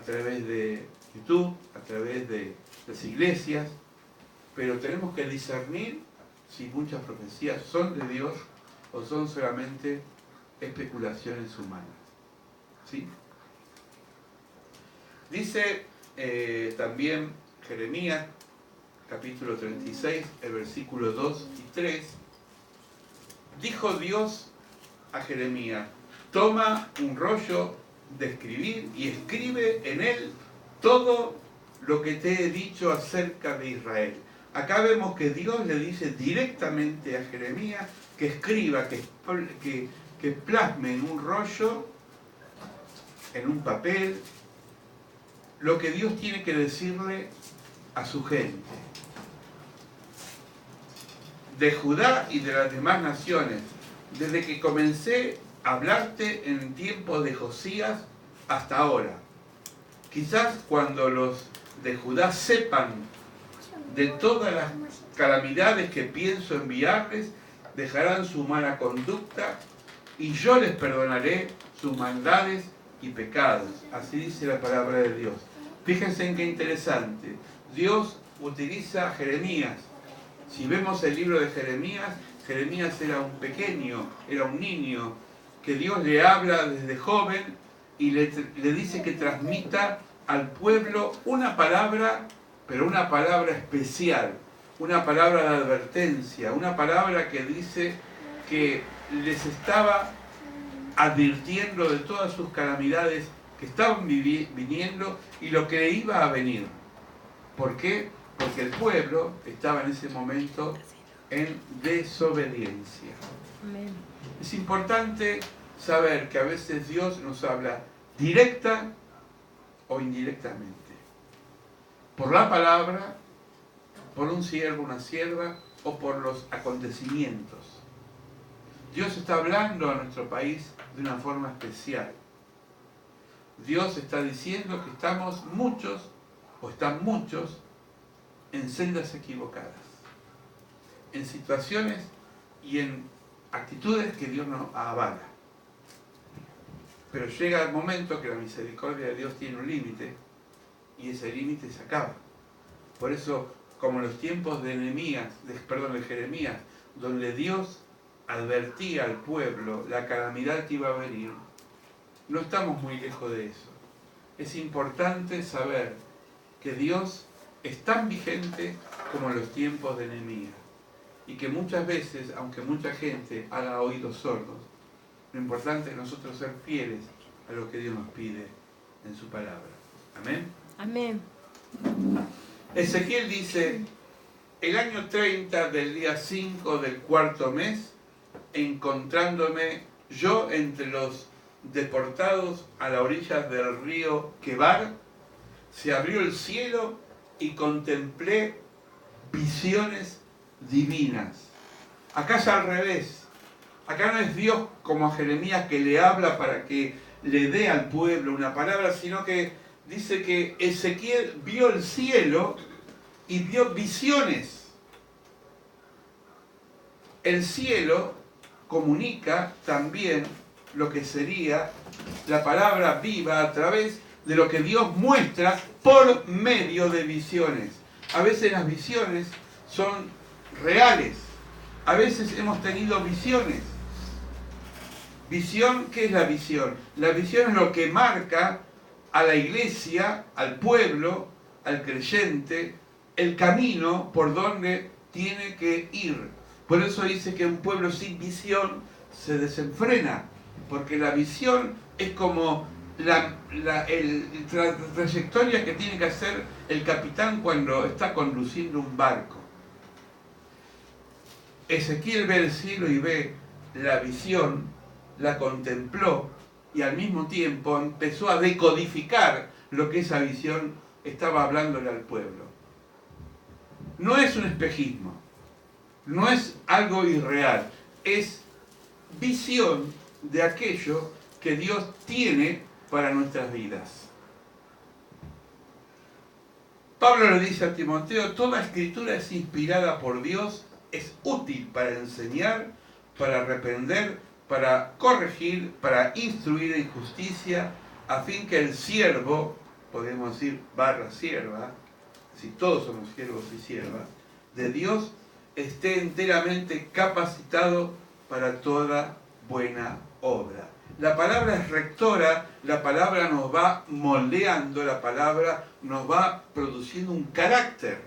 través de YouTube, a través de las iglesias, pero tenemos que discernir si muchas profecías son de Dios o son solamente especulaciones humanas. ¿Sí? Dice también Jeremías, capítulo 36, el versículo 2 y 3, dijo Dios a Jeremías, toma un rollo de escribir y escribe en él todo lo que te he dicho acerca de Israel. Acá vemos que Dios le dice directamente a Jeremías que escriba, que plasme en un rollo, en un papel, lo que Dios tiene que decirle a su gente, de Judá y de las demás naciones, desde que comencé a hablarte en tiempos de Josías hasta ahora. Quizás cuando los de Judá sepan de todas las calamidades que pienso enviarles, dejarán su mala conducta y yo les perdonaré sus maldades y pecados. Así dice la palabra de Dios. Fíjense en qué interesante. Dios utiliza a Jeremías. Si vemos el libro de Jeremías, Jeremías era un pequeño, era un niño, que Dios le habla desde joven y le dice que transmita al pueblo una palabra, pero una palabra especial, una palabra de advertencia, una palabra que dice que les estaba advirtiendo de todas sus calamidades que estaban viniendo y lo que iba a venir. ¿Por qué? Porque el pueblo estaba en ese momento en desobediencia. Amén. Es importante saber que a veces Dios nos habla directa o indirectamente. Por la palabra, por un siervo, una sierva o por los acontecimientos. Dios está hablando a nuestro país de una forma especial. Dios está diciendo que estamos muchos, o están muchos, en sendas equivocadas, en situaciones y en actitudes que Dios no avala. Pero llega el momento que la misericordia de Dios tiene un límite y ese límite se acaba. Por eso, como en los tiempos de Jeremías, donde Dios advertía al pueblo la calamidad que iba a venir, no estamos muy lejos de eso. Es importante saber que Dios es tan vigente como en los tiempos de Nehemías y que muchas veces, aunque mucha gente haga oídos sordos, lo importante es nosotros ser fieles a lo que Dios nos pide en su palabra. Amén. Amén. Ezequiel dice, el año 30 del día 5 del cuarto mes, encontrándome yo entre los deportados a la orilla del río Quebar, se abrió el cielo y contemplé visiones divinas. Acá es al revés. Acá no es Dios como a Jeremías que le habla para que le dé al pueblo una palabra, sino que dice que Ezequiel vio el cielo y vio visiones. El cielo comunica también lo que sería la palabra viva a través de lo que Dios muestra por medio de visiones. A veces las visiones son reales, a veces hemos tenido visiones. Visión, ¿qué es la visión? La visión es lo que marca a la iglesia, al pueblo, al creyente, el camino por donde tiene que ir. Por eso dice que un pueblo sin visión se desenfrena, porque la visión es como la trayectoria que tiene que hacer el capitán cuando está conduciendo un barco. Ezequiel ve el cielo y ve la visión, la contempló y al mismo tiempo empezó a decodificar lo que esa visión estaba hablándole al pueblo. No es un espejismo, no es algo irreal, es visión de aquello que Dios tiene para nuestras vidas. Pablo le dice a Timoteo, toda escritura es inspirada por Dios, es útil para enseñar, para reprender, para corregir, para instruir en justicia, a fin que el siervo podemos decir barra sierva, si todos somos siervos y siervas, de Dios, esté enteramente capacitado para toda buena obra. La palabra es rectora, la palabra nos va moldeando, la palabra nos va produciendo un carácter.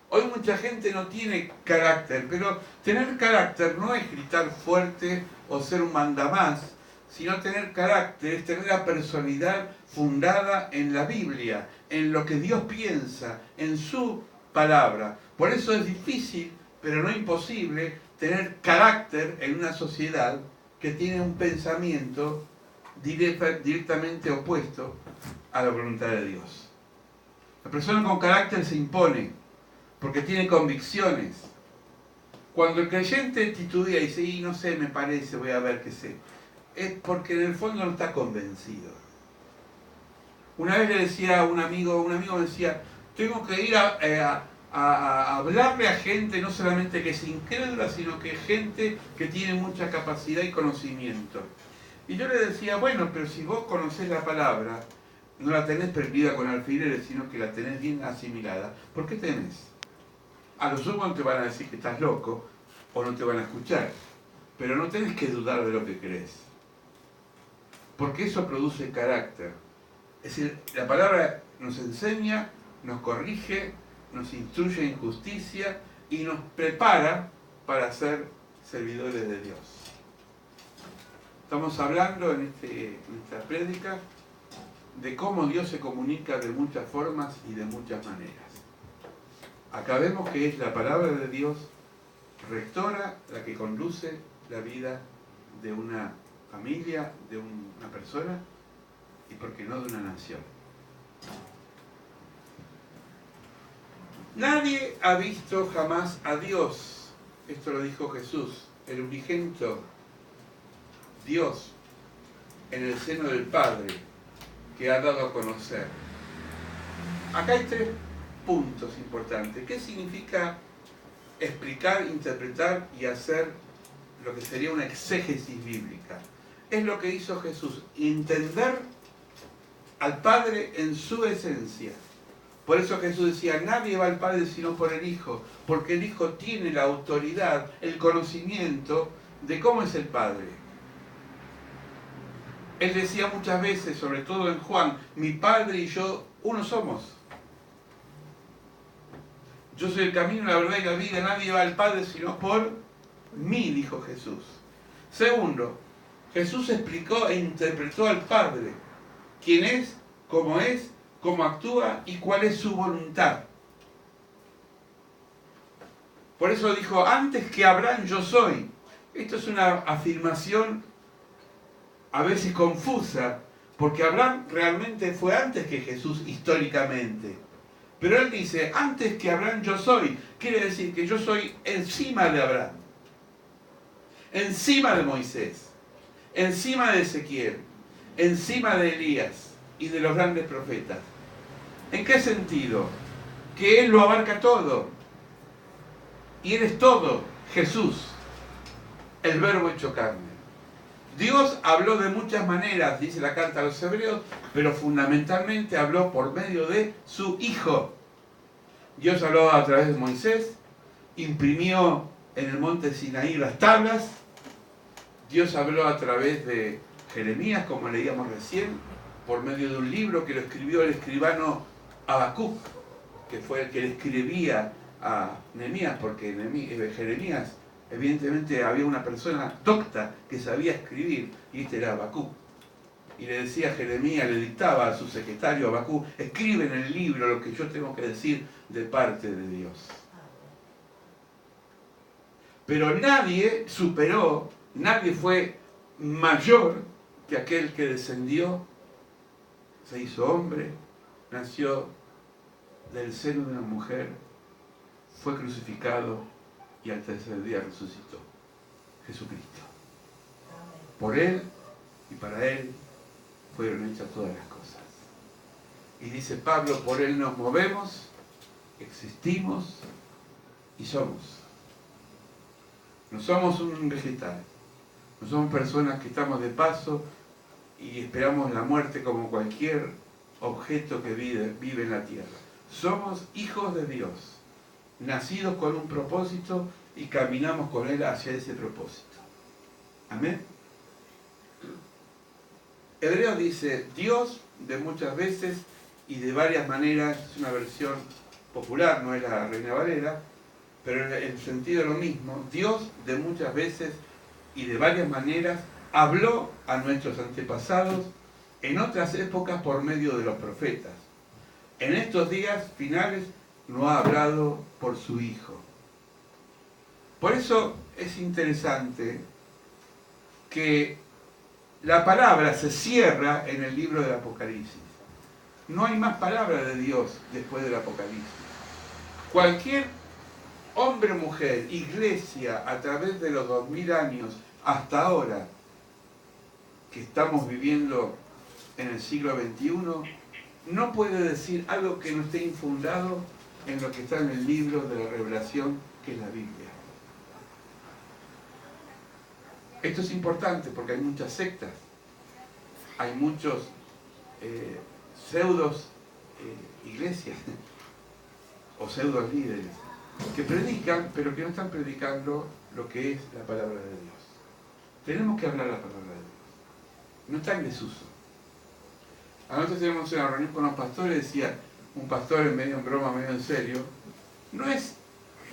Hoy mucha gente no tiene carácter, pero tener carácter no es gritar fuerte o ser un mandamás, sino tener carácter es tener la personalidad fundada en la Biblia, en lo que Dios piensa, en su palabra. Por eso es difícil, pero no imposible, tener carácter en una sociedad que tiene un pensamiento directamente opuesto a la voluntad de Dios. La persona con carácter se impone, porque tiene convicciones. Cuando el creyente titubea y dice, y no sé, me parece, voy a ver qué sé, es porque en el fondo no está convencido. Una vez le decía a un amigo me decía, tengo que ir a hablarle a gente, no solamente que es incrédula, sino que gente que tiene mucha capacidad y conocimiento. Y yo le decía, bueno, pero si vos conocés la palabra, no la tenés prendida con alfileres, sino que la tenés bien asimilada, ¿por qué tenés? A lo sumo te van a decir que estás loco o no te van a escuchar, pero no tenés que dudar de lo que crees, porque eso produce carácter. Es decir, la palabra nos enseña, nos corrige, nos instruye en justicia y nos prepara para ser servidores de Dios. Estamos hablando en esta prédica de cómo Dios se comunica de muchas formas y de muchas maneras. Acá vemos que es la palabra de Dios rectora la que conduce la vida de una familia, de una persona y, por qué no, de una nación. Nadie ha visto jamás a Dios. Esto lo dijo Jesús, el unigénito Dios en el seno del Padre, que ha dado a conocer. Acá hay 3 puntos importantes. ¿Qué significa explicar, interpretar y hacer lo que sería una exégesis bíblica? Es lo que hizo Jesús, entender al Padre en su esencia. Por eso Jesús decía, nadie va al Padre sino por el Hijo, porque el Hijo tiene la autoridad, el conocimiento de cómo es el Padre. Él decía muchas veces, sobre todo en Juan, mi Padre y yo uno somos. Yo soy el camino, la verdad y la vida, nadie va al Padre sino por mí, dijo Jesús. Segundo, Jesús explicó e interpretó al Padre, quién es, cómo actúa y cuál es su voluntad. Por eso dijo, antes que Abraham yo soy. Esto es una afirmación a veces confusa, porque Abraham realmente fue antes que Jesús históricamente. Pero él dice, antes que Abraham yo soy, quiere decir que yo soy encima de Abraham, encima de Moisés, encima de Ezequiel, encima de Elías y de los grandes profetas. ¿En qué sentido? Que Él lo abarca todo. Y Él es todo, Jesús, el Verbo hecho carne. Dios habló de muchas maneras, dice la carta a los Hebreos, pero fundamentalmente habló por medio de su Hijo. Dios habló a través de Moisés, imprimió en el monte Sinaí las tablas. Dios habló a través de Jeremías, como leíamos recién, por medio de un libro que lo escribió el escribano Habacuc, que fue el que le escribía a Nehemías, porque Jeremías, evidentemente había una persona docta que sabía escribir, y este era Habacuc. Y le decía a Jeremías, le dictaba a su secretario Habacuc, escribe en el libro lo que yo tengo que decir de parte de Dios. Pero nadie superó, nadie fue mayor que aquel que descendió, se hizo hombre, nació del seno de una mujer, fue crucificado y al tercer día resucitó. Jesucristo. Por Él y para Él fueron hechas todas las cosas. Y dice Pablo, por Él nos movemos, existimos y somos. No somos un vegetal, no somos personas que estamos de paso y esperamos la muerte como cualquier objeto que vive en la tierra. Somos hijos de Dios, nacidos con un propósito y caminamos con Él hacia ese propósito. Amén. Hebreo dice, Dios de muchas veces y de varias maneras, es una versión popular, no es la Reina Valera, pero en el sentido lo mismo. Dios de muchas veces y de varias maneras habló a nuestros antepasados en otras épocas por medio de los profetas. En estos días finales no ha hablado por su Hijo. Por eso es interesante que la palabra se cierra en el libro del Apocalipsis. No hay más palabra de Dios después del Apocalipsis. Cualquier hombre o mujer, iglesia, a través de los 2000 años hasta ahora, que estamos viviendo en el siglo XXI, no puede decir algo que no esté infundado en lo que está en el libro de la Revelación, que es la Biblia. Esto es importante porque hay muchas sectas, hay muchos pseudos iglesias o pseudos líderes que predican, pero que no están predicando lo que es la palabra de Dios. Tenemos que hablar la palabra de Dios. No está en desuso. Anoche tenemos una reunión con unos pastores, decía un pastor medio en broma, medio en serio, no es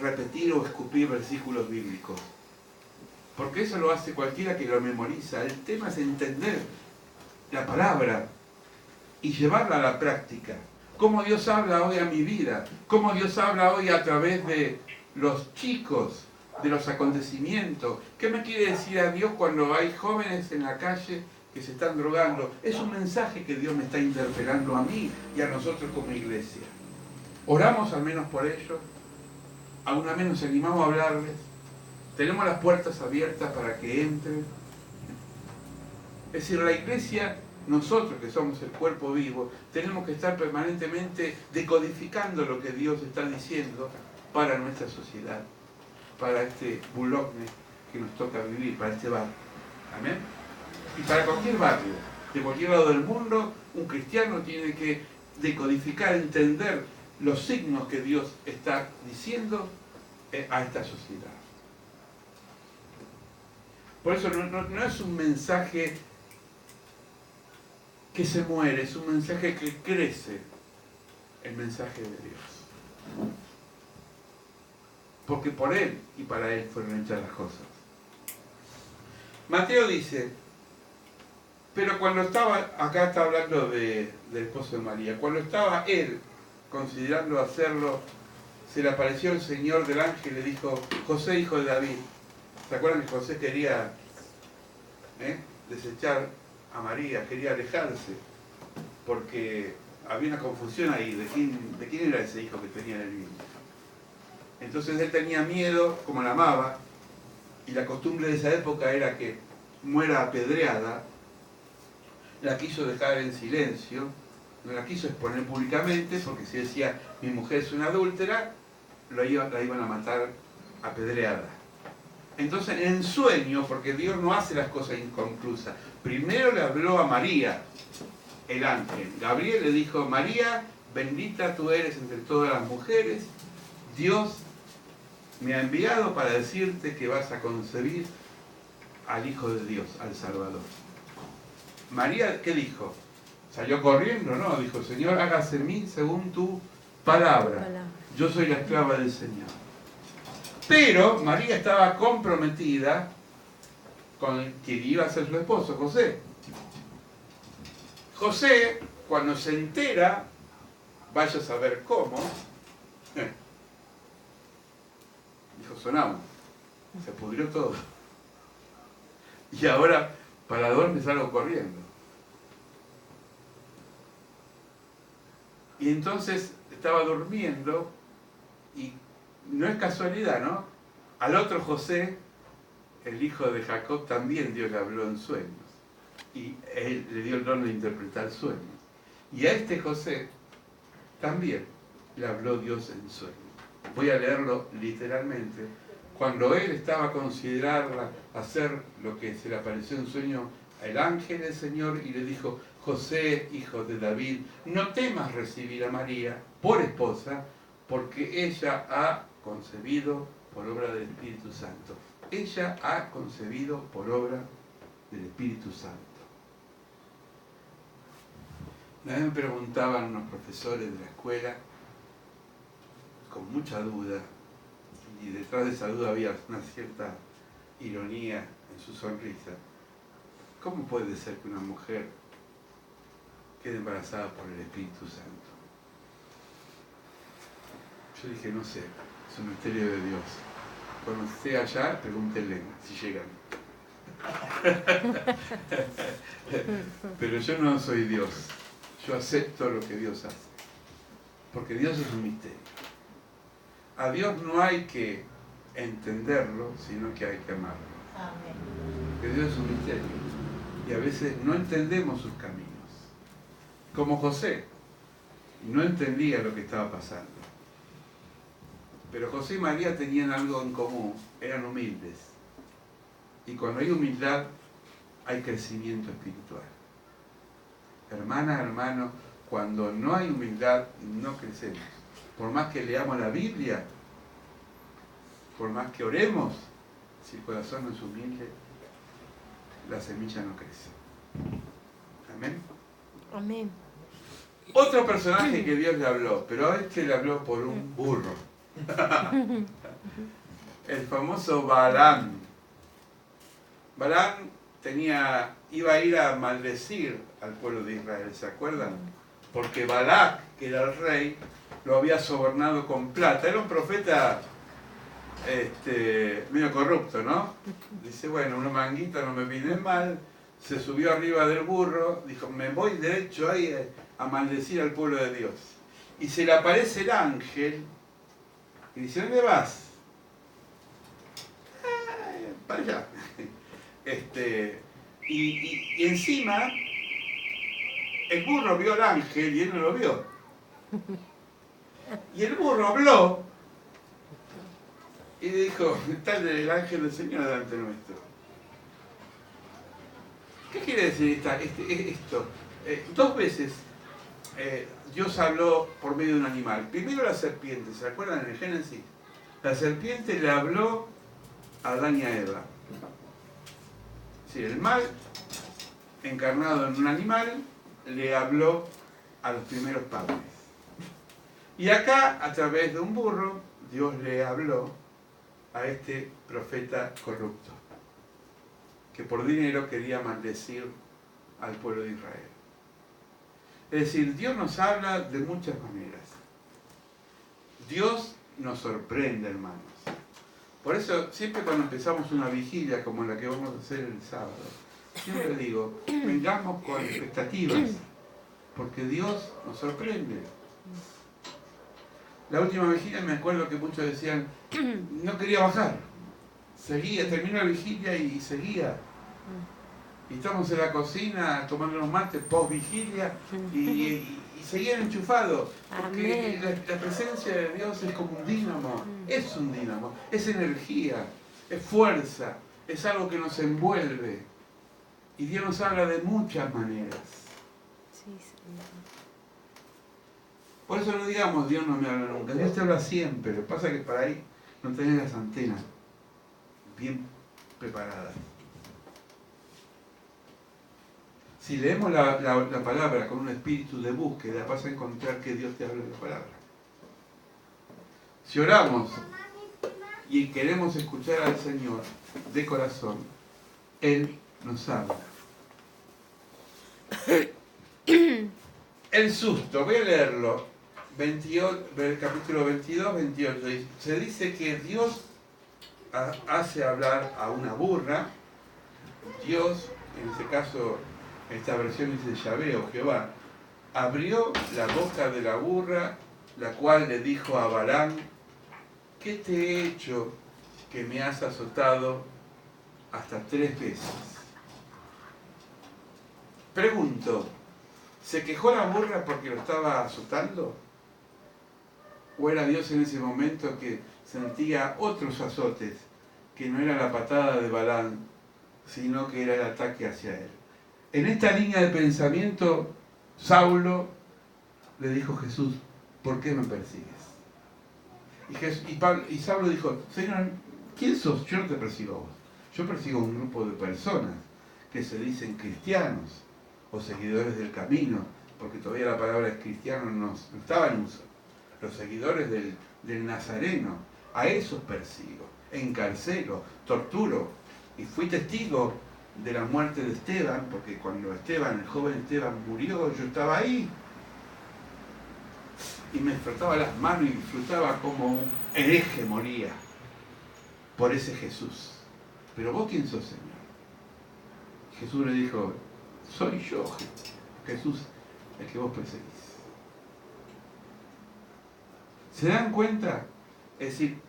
repetir o escupir versículos bíblicos, porque eso lo hace cualquiera que lo memoriza. El tema es entender la palabra y llevarla a la práctica. Cómo Dios habla hoy a mi vida, cómo Dios habla hoy a través de los chicos, de los acontecimientos. ¿Qué me quiere decir a Dios cuando hay jóvenes en la calle que se están drogando? Es un mensaje que Dios me está interpelando a mí y a nosotros como iglesia. Oramos al menos por ellos, aún al menos animamos a hablarles, tenemos las puertas abiertas para que entren. Es decir, la iglesia, nosotros que somos el cuerpo vivo, tenemos que estar permanentemente decodificando lo que Dios está diciendo para nuestra sociedad, para este bulogne que nos toca vivir, para este barrio. Amén. Y para cualquier barrio, de cualquier lado del mundo, un cristiano tiene que decodificar, entender los signos que Dios está diciendo a esta sociedad. Por eso no es un mensaje que se muere, es un mensaje que crece, el mensaje de Dios. Porque por Él y para Él fueron hechas las cosas. Mateo dice, pero cuando estaba, acá está hablando del esposo de María, cuando estaba él considerando hacerlo, se le apareció el Señor del ángel y le dijo, José, hijo de David. ¿Se acuerdan que José quería desechar a María, quería alejarse? Porque había una confusión ahí de quién era ese hijo que tenía en el vientre. Entonces él tenía miedo, como la amaba, y la costumbre de esa época era que muera apedreada. La quiso dejar en silencio, no la quiso exponer públicamente, porque si decía, mi mujer es una adúltera, la iban a matar apedreada. Entonces, en sueño, porque Dios no hace las cosas inconclusas, primero le habló a María, el ángel. Gabriel le dijo, María, bendita tú eres entre todas las mujeres, Dios me ha enviado para decirte que vas a concebir al Hijo de Dios, al Salvador. María, ¿qué dijo? ¿Salió corriendo? No, dijo, Señor, hágase en mí según tu palabra. Yo soy la esclava del Señor. Pero María estaba comprometida con quien iba a ser su esposo, José. José, cuando se entera, vaya a saber cómo, dijo, sonamos, se pudrió todo. Y ahora, para dormir, salgo corriendo. Y entonces estaba durmiendo, y no es casualidad, ¿no? Al otro José, el hijo de Jacob, también Dios le habló en sueños. Y él le dio el don de interpretar sueños. Y a este José también le habló Dios en sueños. Voy a leerlo literalmente. Cuando él estaba considerando hacer lo que se le apareció en sueño al ángel del Señor y le dijo, José, hijo de David, no temas recibir a María por esposa, porque ella ha concebido por obra del Espíritu Santo. Ella ha concebido por obra del Espíritu Santo. Una vez me preguntaban unos profesores de la escuela, con mucha duda, y detrás de esa duda había una cierta ironía en su sonrisa, ¿cómo puede ser que una mujer quede embarazada por el Espíritu Santo? Yo dije, no sé, es un misterio de Dios. Cuando esté allá, pregúntenle si llegan. Pero yo no soy Dios. Yo acepto lo que Dios hace. Porque Dios es un misterio. A Dios no hay que entenderlo, sino que hay que amarlo. Amén. Porque Dios es un misterio. Y a veces no entendemos sus caminos. Como José, no entendía lo que estaba pasando. Pero José y María tenían algo en común, eran humildes. Y cuando hay humildad, hay crecimiento espiritual. Hermanas, hermanos, cuando no hay humildad, no crecemos. Por más que leamos la Biblia, por más que oremos, si el corazón no es humilde, la semilla no crece. Amén. Amén. Otro personaje que Dios le habló, pero a este le habló por un burro. El famoso Balaam. Balaam iba a ir a maldecir al pueblo de Israel, ¿se acuerdan? Porque Balac, que era el rey, lo había sobornado con plata. Era un profeta medio corrupto, ¿no? Dice, bueno, una manguita no me viene mal. Se subió arriba del burro, dijo, me voy derecho ahí a maldecir al pueblo de Dios. Y se le aparece el ángel y dice, ¿dónde vas? Para allá. Y encima, el burro vio al ángel y él no lo vio. Y el burro habló y dijo, está el ángel del Señor delante nuestro. ¿Qué quiere decir esto? Dos veces Dios habló por medio de un animal. Primero la serpiente, ¿se acuerdan en el Génesis? La serpiente le habló a Adán y a Eva. Sí, el mal, encarnado en un animal, le habló a los primeros padres. Y acá, a través de un burro, Dios le habló a este profeta corrupto, que por dinero quería maldecir al pueblo de Israel. Es decir, Dios nos habla de muchas maneras. Dios nos sorprende, hermanos. Por eso, siempre cuando empezamos una vigilia como la que vamos a hacer el sábado, siempre digo, vengamos con expectativas, porque Dios nos sorprende. La última vigilia me acuerdo que muchos decían, no quería bajar. Seguía, terminó la vigilia y seguía. Y estamos en la cocina tomando unos mates post vigilia y seguían enchufados. Porque la presencia de Dios es como un dínamo. Es un dínamo, es energía, es fuerza, es algo que nos envuelve. Y Dios nos habla de muchas maneras. Sí, Señor. Por eso no digamos Dios no me habla nunca. Dios te habla siempre. Lo que pasa es que para ahí no tenés las antenas bien preparadas. Si leemos la palabra con un espíritu de búsqueda, vas a encontrar que Dios te habla en la palabra. Si oramos y queremos escuchar al Señor de corazón, Él nos habla. El susto, voy a leerlo, capítulo 22, 28. Se dice que Dios hace hablar a una burra. Dios, en este caso, esta versión dice Yahvé o Jehová, abrió la boca de la burra, la cual le dijo a Balaam, ¿qué te he hecho que me has azotado hasta 3 veces? Pregunto, ¿se quejó la burra porque lo estaba azotando? ¿O era Dios en ese momento que sentía otros azotes, que no era la patada de Balaam, sino que era el ataque hacia él? En esta línea de pensamiento, Saulo le dijo a Jesús, ¿por qué me persigues? Y Saulo dijo, Señor, ¿quién sos? Yo no te persigo a vos. Yo persigo a un grupo de personas que se dicen cristianos o seguidores del camino, porque todavía la palabra cristiano no estaba en uso. Los seguidores del Nazareno, a esos persigo, encarcelo, torturo. Y fui testigo de la muerte de Esteban, porque cuando el joven Esteban murió, yo estaba ahí. Y me frotaba las manos y disfrutaba como un hereje moría por ese Jesús. Pero vos, ¿quién sos, Señor? Jesús le dijo, soy yo, Jesús, el que vos perseguís. ¿Se dan cuenta? Es decir,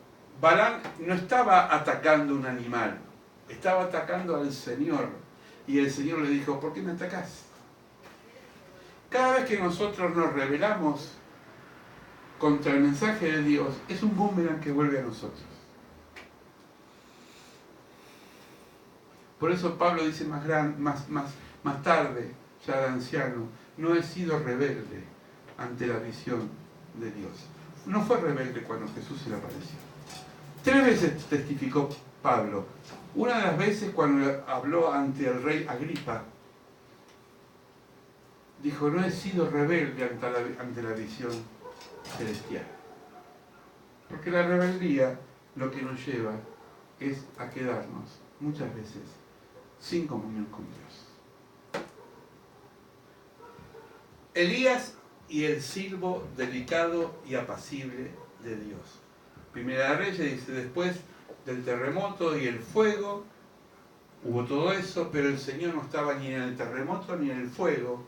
Balaam no estaba atacando un animal, estaba atacando al Señor. Y el Señor le dijo, ¿por qué me atacás? Cada vez que nosotros nos rebelamos contra el mensaje de Dios, es un boomerang que vuelve a nosotros. Por eso Pablo dice más tarde, ya de anciano, no he sido rebelde ante la visión de Dios. No fue rebelde cuando Jesús se le apareció. 3 veces testificó Pablo. Una de las veces cuando habló ante el rey Agripa, dijo, no he sido rebelde ante la visión celestial. Porque la rebeldía lo que nos lleva es a quedarnos muchas veces sin comunión con Dios. Elías y el siervo delicado y apacible de Dios. Primera de Reyes dice, después del terremoto y el fuego, hubo todo eso, pero el Señor no estaba ni en el terremoto ni en el fuego.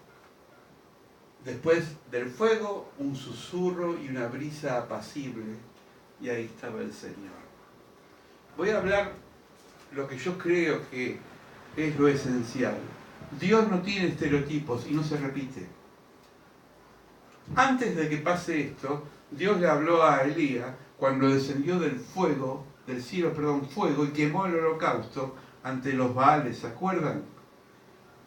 Después del fuego, un susurro y una brisa apacible, y ahí estaba el Señor. Voy a hablar lo que yo creo que es lo esencial. Dios no tiene estereotipos y no se repite. Antes de que pase esto, Dios le habló a Elías cuando descendió del cielo, fuego, y quemó el holocausto ante los Baales. ¿Se acuerdan?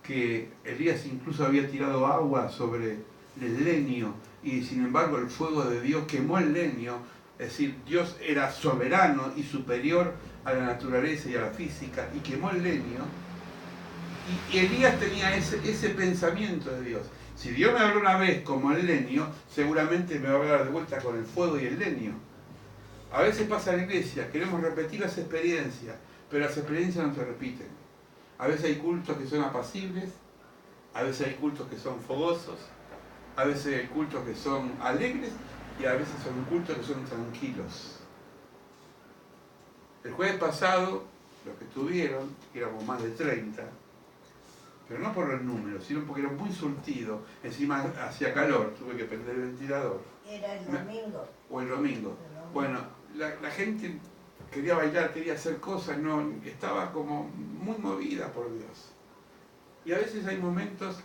Que Elías incluso había tirado agua sobre el leño y sin embargo el fuego de Dios quemó el leño. Es decir, Dios era soberano y superior a la naturaleza y a la física y quemó el leño. Y Elías tenía ese pensamiento de Dios. Si Dios me habló una vez como el leño, seguramente me va a hablar de vuelta con el fuego y el leño. A veces pasa en la iglesia, queremos repetir las experiencias, pero las experiencias no se repiten. A veces hay cultos que son apacibles, a veces hay cultos que son fogosos, a veces hay cultos que son alegres y a veces son cultos que son tranquilos. El jueves pasado, los que estuvieron, éramos más de 30, pero no por el número, sino porque era muy surtido, encima hacía calor, tuve que prender el ventilador. ¿Era el domingo? O el domingo. Bueno, la gente quería bailar, quería hacer cosas, no, estaba como muy movida por Dios. Y a veces hay momentos,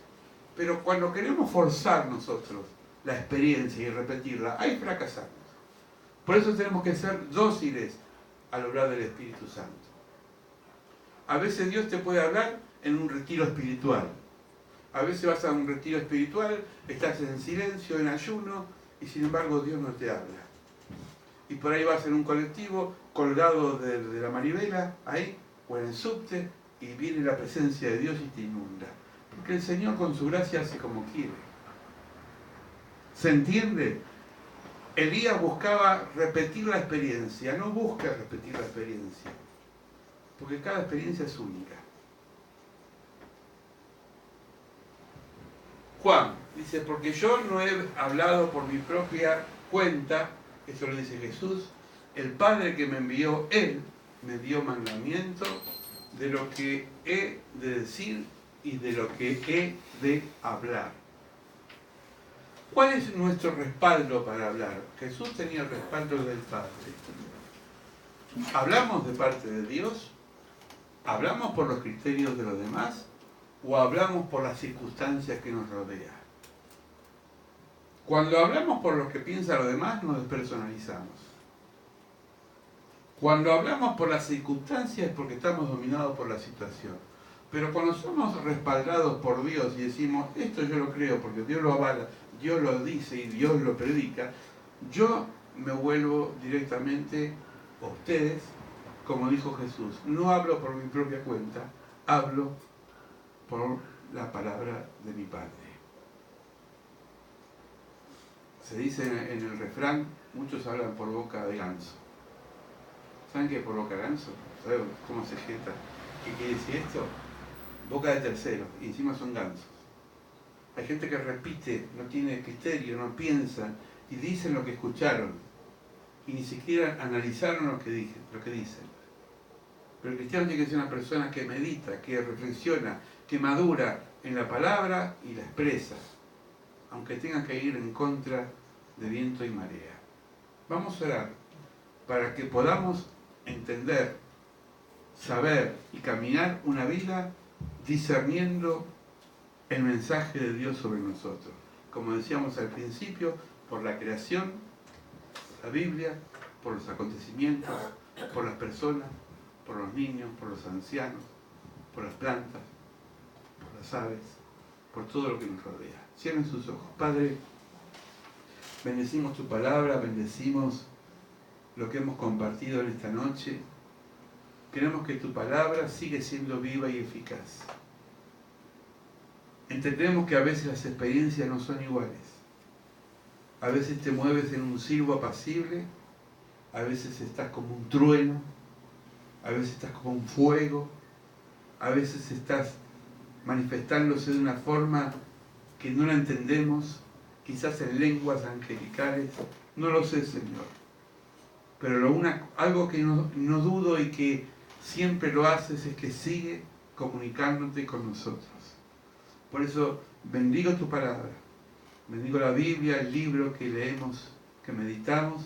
pero cuando queremos forzar nosotros la experiencia y repetirla, ahí fracasamos. Por eso tenemos que ser dóciles al hablar del Espíritu Santo. A veces Dios te puede hablar en un retiro espiritual. A veces vas a un retiro espiritual, estás en silencio, en ayuno, y sin embargo Dios no te habla. Y por ahí vas en un colectivo, colgado de la manivela, ahí, o en el subte, y viene la presencia de Dios y te inunda. Porque el Señor con su gracia hace como quiere. ¿Se entiende? Elías buscaba repetir la experiencia, no busca repetir la experiencia, porque cada experiencia es única. Juan dice, porque yo no he hablado por mi propia cuenta, eso lo dice Jesús, el Padre que me envió, Él me dio mandamiento de lo que he de decir y de lo que he de hablar. ¿Cuál es nuestro respaldo para hablar? Jesús tenía el respaldo del Padre. ¿Hablamos de parte de Dios? ¿Hablamos por los criterios de los demás? ¿O hablamos por las circunstancias que nos rodean? Cuando hablamos por lo que piensan los demás, nos despersonalizamos. Cuando hablamos por las circunstancias es porque estamos dominados por la situación. Pero cuando somos respaldados por Dios y decimos, esto yo lo creo porque Dios lo avala, Dios lo dice y Dios lo predica, yo me vuelvo directamente a ustedes, como dijo Jesús. No hablo por mi propia cuenta, hablo por la palabra de mi Padre. Se dice en el refrán, muchos hablan por boca de ganso. ¿Saben qué es por boca de ganso? ¿Saben cómo se gesta? ¿Qué quiere decir esto? Boca de tercero, y encima son gansos. Hay gente que repite, no tiene criterio, no piensa, y dicen lo que escucharon, y ni siquiera analizaron lo que dicen. Pero el cristiano tiene que ser una persona que medita, que reflexiona, que madura en la palabra y la expresa, aunque tenga que ir en contra de viento y marea. Vamos a orar para que podamos entender, saber y caminar una vida discerniendo el mensaje de Dios sobre nosotros. Como decíamos al principio, por la creación, la Biblia, por los acontecimientos, por las personas, por los niños, por los ancianos, por las plantas, por las aves, por todo lo que nos rodea. Cierren sus ojos. Padre, bendecimos tu palabra, bendecimos lo que hemos compartido en esta noche. Queremos que tu palabra sigue siendo viva y eficaz. Entendemos que a veces las experiencias no son iguales. A veces te mueves en un silbo apacible, a veces estás como un trueno, a veces estás como un fuego, a veces estás manifestándose de una forma que no la entendemos, quizás en lenguas angelicales, no lo sé, Señor. Pero algo que no dudo y que siempre lo haces es que sigue comunicándote con nosotros. Por eso bendigo tu palabra, bendigo la Biblia, el libro que leemos, que meditamos,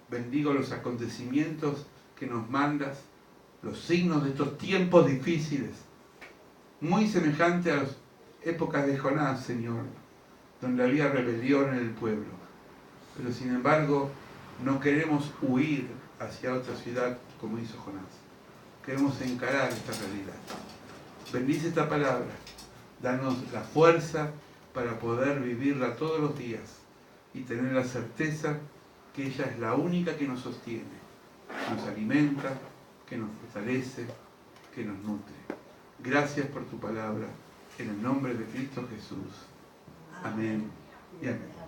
bendigo los acontecimientos que nos mandas, los signos de estos tiempos difíciles, muy semejantes a las épocas de Jonás, Señor, donde había rebelión en el pueblo. Pero sin embargo, no queremos huir hacia otra ciudad como hizo Jonás. Queremos encarar esta realidad. Bendice esta palabra. Danos la fuerza para poder vivirla todos los días y tener la certeza que ella es la única que nos sostiene, nos alimenta, que nos fortalece, que nos nutre. Gracias por tu palabra, en el nombre de Cristo Jesús. Amén y amén.